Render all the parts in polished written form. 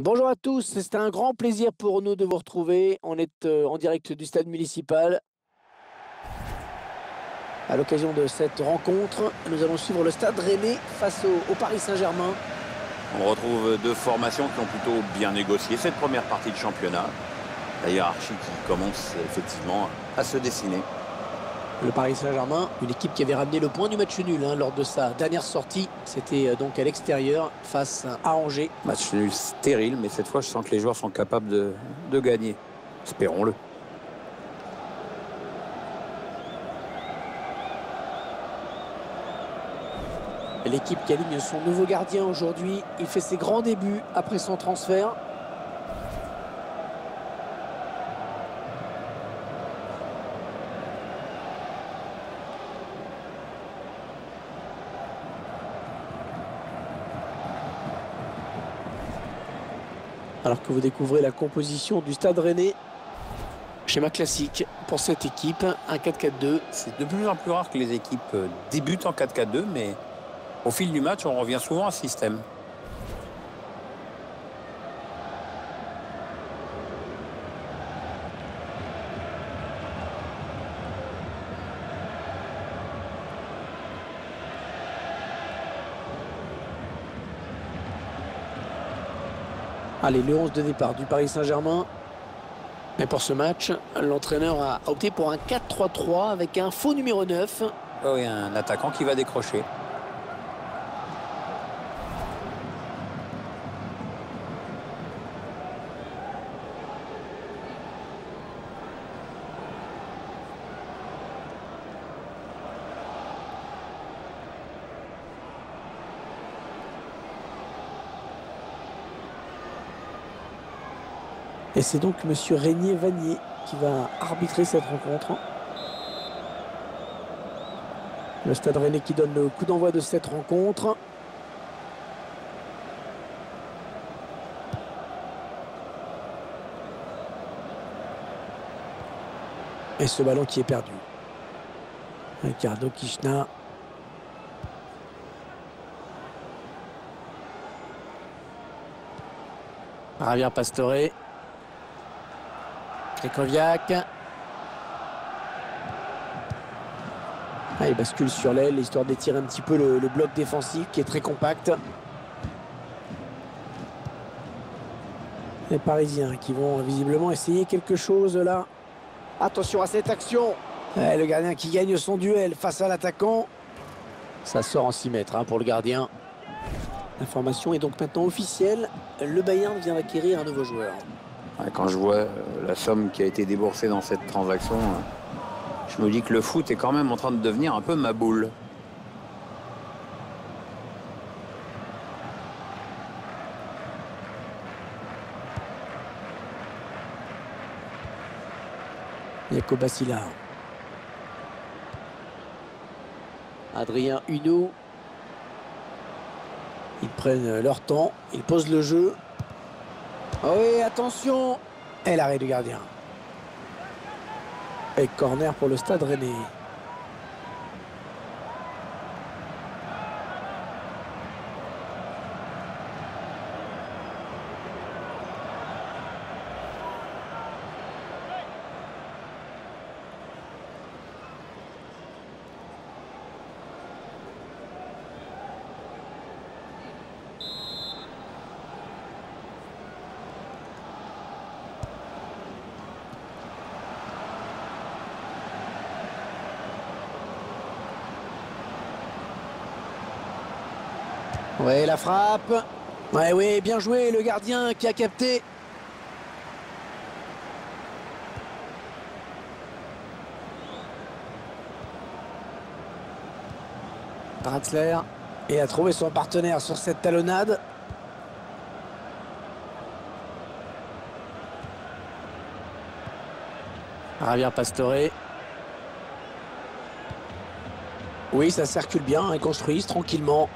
Bonjour à tous, c'est un grand plaisir pour nous de vous retrouver. On est en direct du stade municipal. À l'occasion de cette rencontre, nous allons suivre le Stade Rennais face au Paris Saint-Germain. On retrouve deux formations qui ont plutôt bien négocié cette première partie de championnat. La hiérarchie qui commence effectivement à se dessiner. Le Paris Saint-Germain, une équipe qui avait ramené le point du match nul lors de sa dernière sortie. C'était donc à l'extérieur face à Angers. Match nul stérile, mais cette fois je sens que les joueurs sont capables de gagner. Espérons-le. L'équipe qui aligne son nouveau gardien aujourd'hui. Il fait ses grands débuts après son transfert. Alors que vous découvrez la composition du Stade Rennais. Schéma classique pour cette équipe, un 4-4-2. C'est de plus en plus rare que les équipes débutent en 4-4-2, mais au fil du match, on revient souvent à ce système. Allez, le 11 de départ du Paris Saint-Germain. Mais pour ce match, l'entraîneur a opté pour un 4-3-3 avec un faux numéro 9. Oh, et un attaquant qui va décrocher. Et c'est donc Monsieur Régnier-Vanier qui va arbitrer cette rencontre. Le Stade Rennais qui donne le coup d'envoi de cette rencontre. Et ce ballon qui est perdu. Ricardo Kishna. Javier Pastore. Krychowiak. Il bascule sur l'aile, histoire d'étirer un petit peu le bloc défensif qui est très compact. Les Parisiens qui vont visiblement essayer quelque chose là. Attention à cette action. Le gardien qui gagne son duel face à l'attaquant. Ça sort en 6 mètres pour le gardien. L'information est donc maintenant officielle. Le Bayern vient d'acquérir un nouveau joueur. Quand je vois la somme qui a été déboursée dans cette transaction, je me dis que le foot est quand même en train de devenir un peu ma boule. Jacob Assila. Adrien Huneau. Ils prennent leur temps, ils posent le jeu. Oh oui, attention! Et l'arrêt du gardien. Et corner pour le Stade Rennais. Ouais, la frappe. Ouais, oui, bien joué, le gardien qui a capté. Draxler. Et a trouvé son partenaire sur cette talonnade. Javier Pastore. Oui, ça circule bien, ils construisent tranquillement.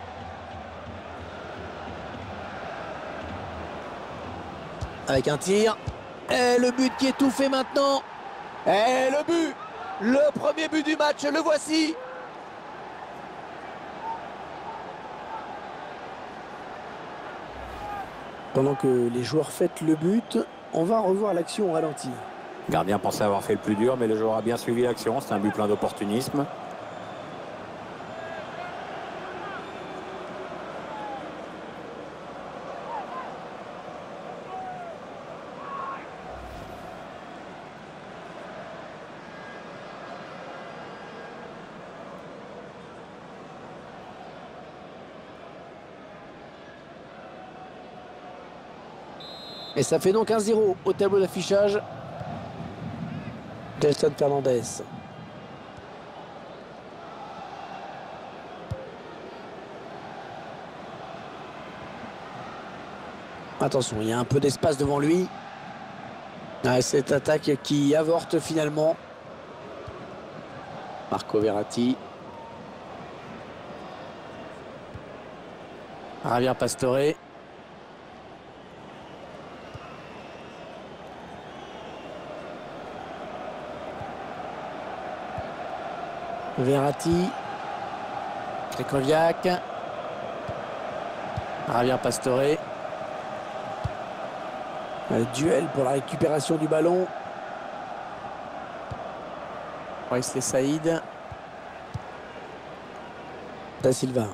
Avec un tir. Et le but qui est tout fait maintenant. Et le but. Le premier but du match, le voici. Pendant que les joueurs fêtent le but, on va revoir l'action au ralenti. Le gardien pensait avoir fait le plus dur, mais le joueur a bien suivi l'action. C'est un but plein d'opportunisme. Et ça fait donc 1-0 au tableau d'affichage. Gelson Fernandez. Attention, il y a un peu d'espace devant lui. Ah, cette attaque qui avorte finalement. Marco Verratti. Javier Pastore. Verratti, Krychowiak, Javier Pastore. Le duel pour la récupération du ballon. Wesley Saïd. Da Silva.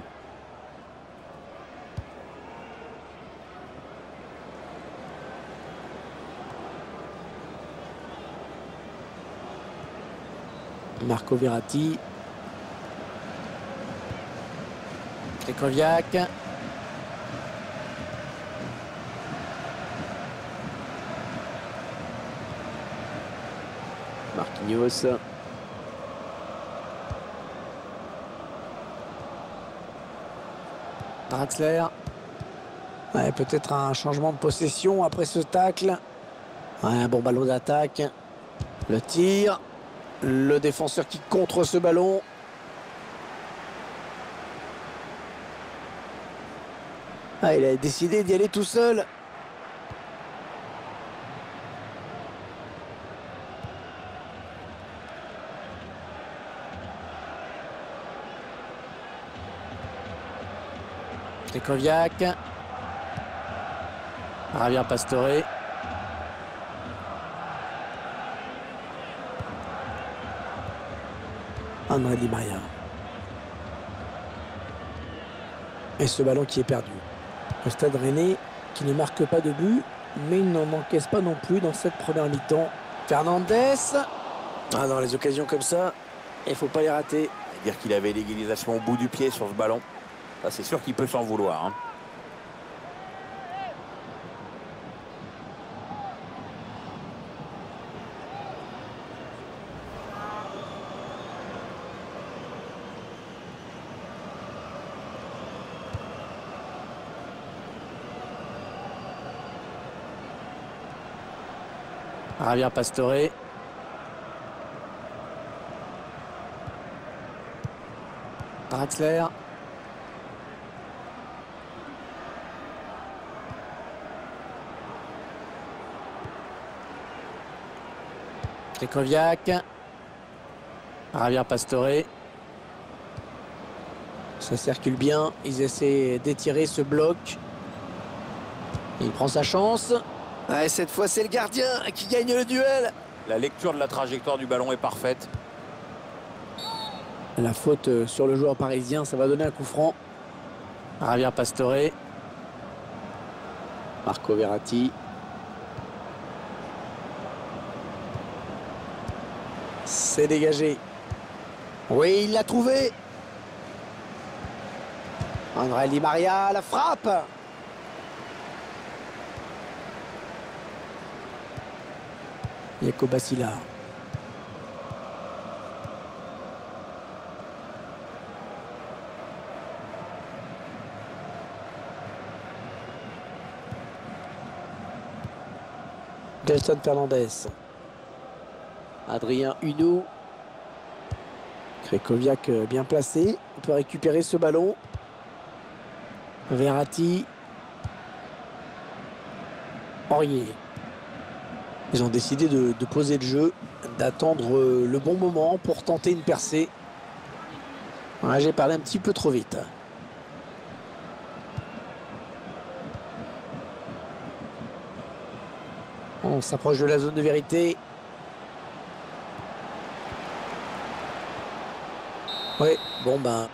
Marco Verratti. Krychowiak. Marquinhos. Draxler. Ouais, peut-être un changement de possession après ce tacle. Ouais, un bon ballon d'attaque. Le tir. Le défenseur qui contre ce ballon. Ah, il a décidé d'y aller tout seul. Krychowiak. Javier Pastore. André Di Maria. Et ce ballon qui est perdu. Le Stade Rennais qui ne marque pas de but, mais il n'en encaisse pas non plus dans cette première mi-temps. Fernandez. Ah, dans les occasions comme ça, il ne faut pas les rater. Dire qu'il avait l'égalisation au bout du pied sur ce ballon. Ça, c'est sûr qu'il peut s'en vouloir, hein. Javier Pastore. Draxler. Krychowiak. Javier Pastore. Ça circule bien. Ils essaient d'étirer ce bloc. Il prend sa chance. Ouais, cette fois, c'est le gardien qui gagne le duel. La lecture de la trajectoire du ballon est parfaite. La faute sur le joueur parisien, ça va donner un coup franc. Javier Pastore. Marco Verratti. C'est dégagé. Oui, il l'a trouvé. André Di Maria, la frappe. Jacob Bassila. Gelson Fernandez. Adrien Huneau. Krychowiak bien placé. On peut récupérer ce ballon. Verratti. Aurier. Ils ont décidé de poser le jeu, d'attendre le bon moment pour tenter une percée. Ouais, j'ai parlé un petit peu trop vite. On s'approche de la zone de vérité. Oui, bon ben,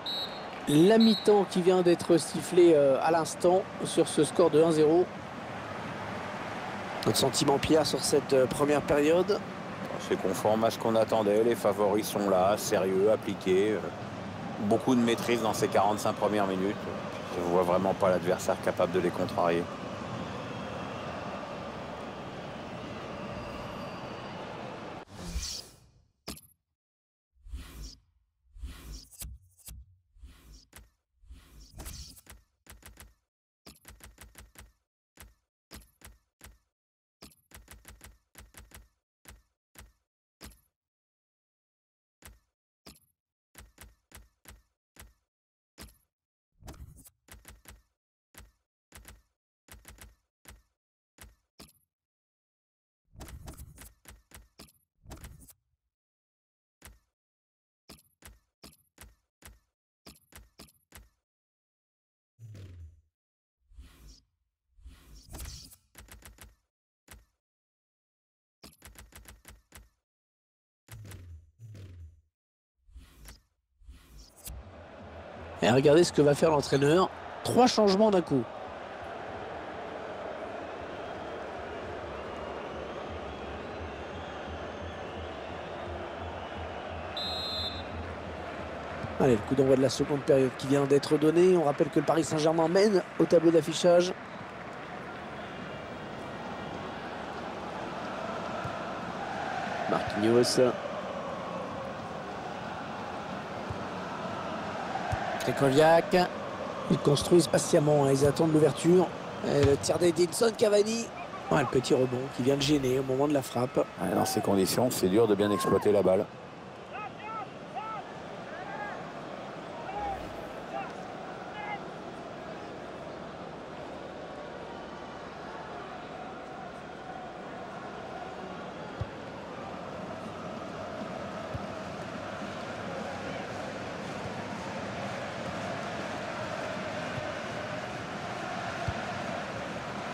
la mi-temps qui vient d'être sifflée à l'instant sur ce score de 1-0. Notre sentiment, Pierre, sur cette première période? C'est conforme à ce qu'on attendait. Les favoris sont là, sérieux, appliqués. Beaucoup de maîtrise dans ces 45 premières minutes. Je ne vois vraiment pas l'adversaire capable de les contrarier. Et regardez ce que va faire l'entraîneur. 3 changements d'un coup. Allez, le coup d'envoi de la seconde période qui vient d'être donné. On rappelle que le Paris Saint-Germain mène au tableau d'affichage. Marquinhos. Krychowiak. Ils construisent patiemment, hein. Ils attendent l'ouverture. Le tir d'Edinson Cavani. Ouais, le petit rebond qui vient de gêner au moment de la frappe. Dans ces conditions, c'est dur de bien exploiter la balle.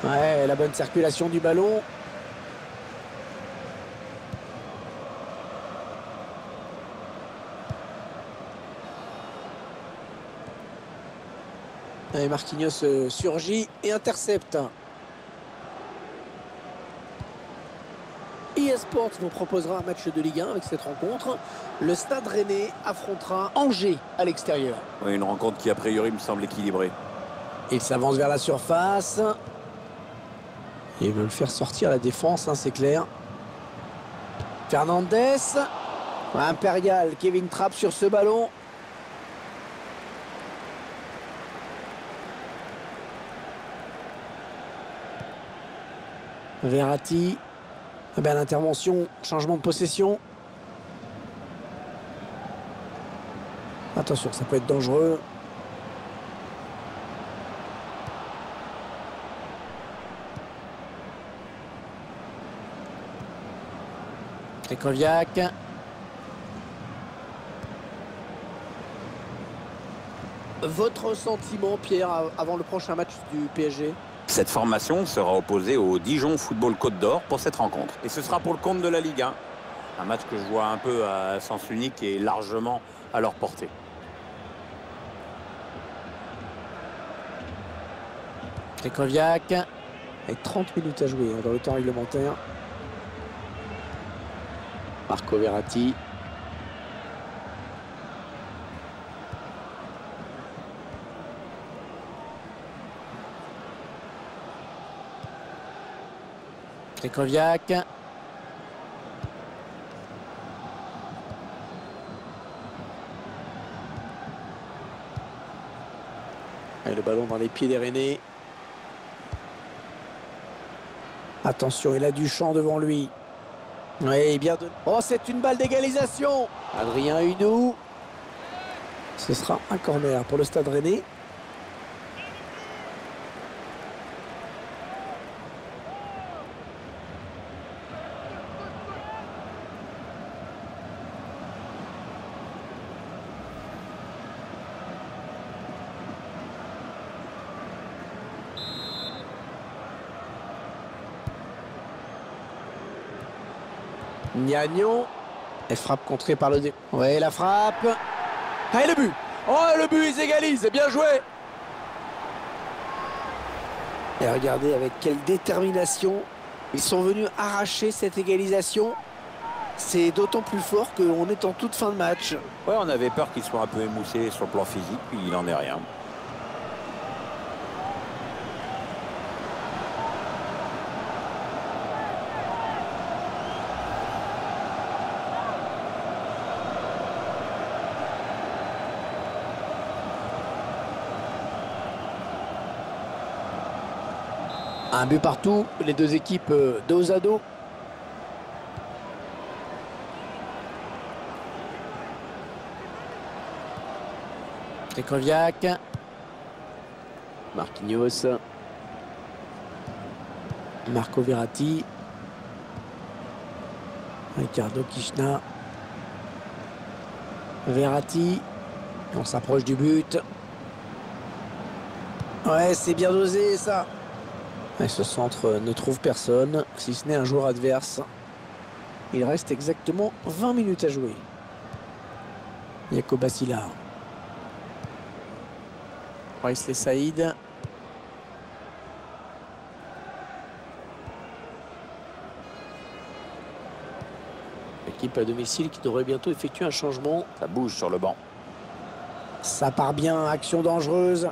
Ouais, la bonne circulation du ballon. Et Marquinhos surgit et intercepte. eSports vous proposera un match de Ligue 1 avec cette rencontre. Le Stade Rennais affrontera Angers à l'extérieur. Oui, une rencontre qui a priori me semble équilibrée. Il s'avance vers la surface. Ils veulent faire sortir la défense, hein, c'est clair. Fernandez. Impérial, Kevin Trapp sur ce ballon. Verratti. Ah ben, l'intervention, changement de possession. Attention, ça peut être dangereux. Krychowiak. Votre sentiment, Pierre, avant le prochain match du PSG? Cette formation sera opposée au Dijon Football Côte d'Or pour cette rencontre. Et ce sera pour le compte de la Ligue 1. Un match que je vois un peu à sens unique et largement à leur portée. Krychowiak. Et 30 minutes à jouer, hein, dans le temps réglementaire. Marco Verratti. Krychowiak. Et le ballon dans les pieds des Rennais. Attention, il a du champ devant lui. Oui, bien de... Oh, c'est une balle d'égalisation. Adrien Hunou. Ce sera un corner pour le Stade Rennais. Gnagnon. Elle frappe contrée par le dé. Ouais, la frappe. Ah, et le but. Oh, le but, ils égalisent. Bien joué. Et regardez avec quelle détermination ils sont venus arracher cette égalisation. C'est d'autant plus fort qu'on est en toute fin de match. Ouais, on avait peur qu'il soit un peu émoussé sur le plan physique, puis il n'en est rien. Un but partout, les deux équipes dos à dos. Krychowiak. Marquinhos. Marco Verratti. Ricardo Kishna. Verratti. On s'approche du but. Ouais, c'est bien dosé ça. Et ce centre ne trouve personne, si ce n'est un joueur adverse. Il reste exactement 20 minutes à jouer. Jacob Asila. Wesley Saïd. L'équipe à domicile qui devrait bientôt effectuer un changement. Ça bouge sur le banc. Ça part bien, action dangereuse.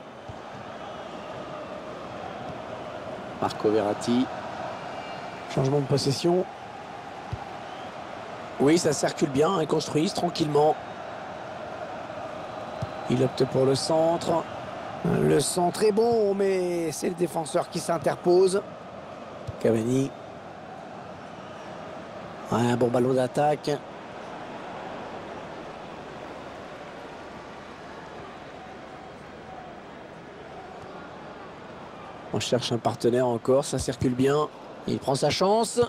Marco Verratti. Changement de possession. Oui, ça circule bien, ils construisent tranquillement. Il opte pour le centre. Le centre est bon, mais c'est le défenseur qui s'interpose. Cavani. Ouais, un bon ballon d'attaque. On cherche un partenaire encore, ça circule bien. Il prend sa chance.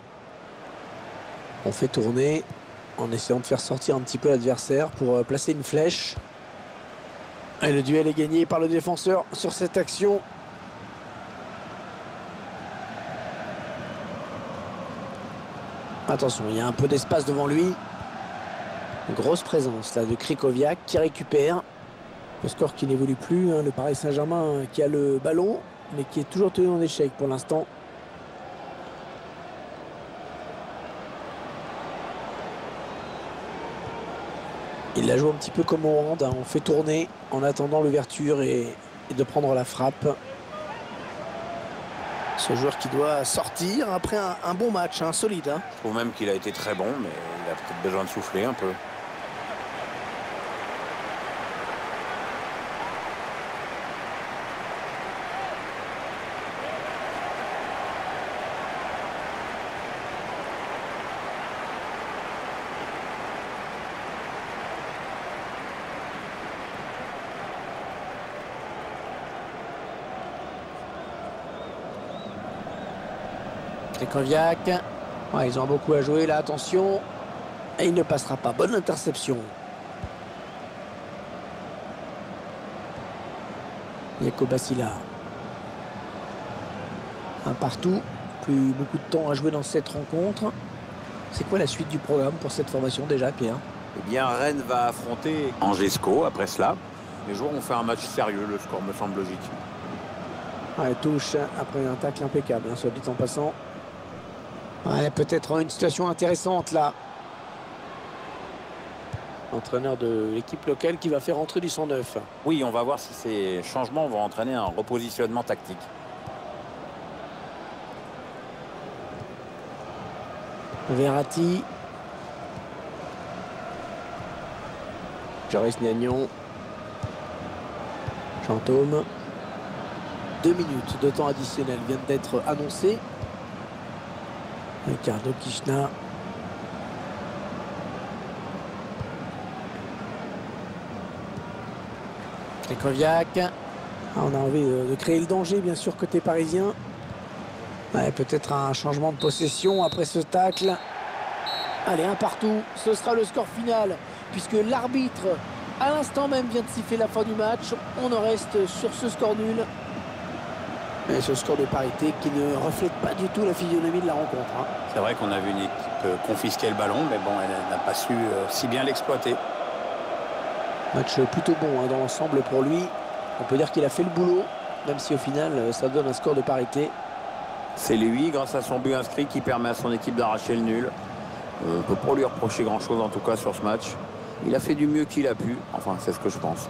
On fait tourner en essayant de faire sortir un petit peu l'adversaire pour placer une flèche. Et le duel est gagné par le défenseur sur cette action. Attention, il y a un peu d'espace devant lui. Une grosse présence là de Krychowiak qui récupère. Le score qui n'évolue plus, hein, le Paris Saint-Germain qui a le ballon, mais qui est toujours tenu en échec pour l'instant. Il la joue un petit peu comme au hand, hein. On fait tourner en attendant l'ouverture et de prendre la frappe. Ce joueur qui doit sortir après un bon match, hein, solide. Hein. Je trouve même qu'il a été très bon, mais il a peut-être besoin de souffler un peu. Krychowiak. Ouais, ils ont beaucoup à jouer là, attention. Et il ne passera pas. Bonne interception. Jacob Asila. Un partout. Plus beaucoup de temps à jouer dans cette rencontre. C'est quoi la suite du programme pour cette formation déjà, Pierre? Eh bien, Rennes va affronter Angesco après cela. Les joueurs ont fait un match sérieux, le score me semble logique. Ouais, touche après un tacle impeccable, hein, soit dit en passant. Ouais, peut-être une situation intéressante là. Entraîneur de l'équipe locale qui va faire entrer du 109. Oui, on va voir si ces changements vont entraîner un repositionnement tactique. Verratti. Joris Gnagnon. Chantôme. 2 minutes de temps additionnel viennent d'être annoncés. Ricardo Kishna. Krychowiak. On a envie de créer le danger, bien sûr, côté parisien. Ouais, peut-être un changement de possession après ce tacle. Allez, un partout. Ce sera le score final, puisque l'arbitre, à l'instant même, vient de siffler la fin du match. On en reste sur ce score nul. Et ce score de parité qui ne reflète pas du tout la physionomie de la rencontre. Hein. C'est vrai qu'on a vu une équipe confisquer le ballon, mais bon, elle n'a pas su si bien l'exploiter. Match plutôt bon hein, dans l'ensemble pour lui. On peut dire qu'il a fait le boulot, même si au final ça donne un score de parité. C'est lui, grâce à son but inscrit, qui permet à son équipe d'arracher le nul. On ne peut pas lui reprocher grand-chose en tout cas sur ce match. Il a fait du mieux qu'il a pu, enfin c'est ce que je pense.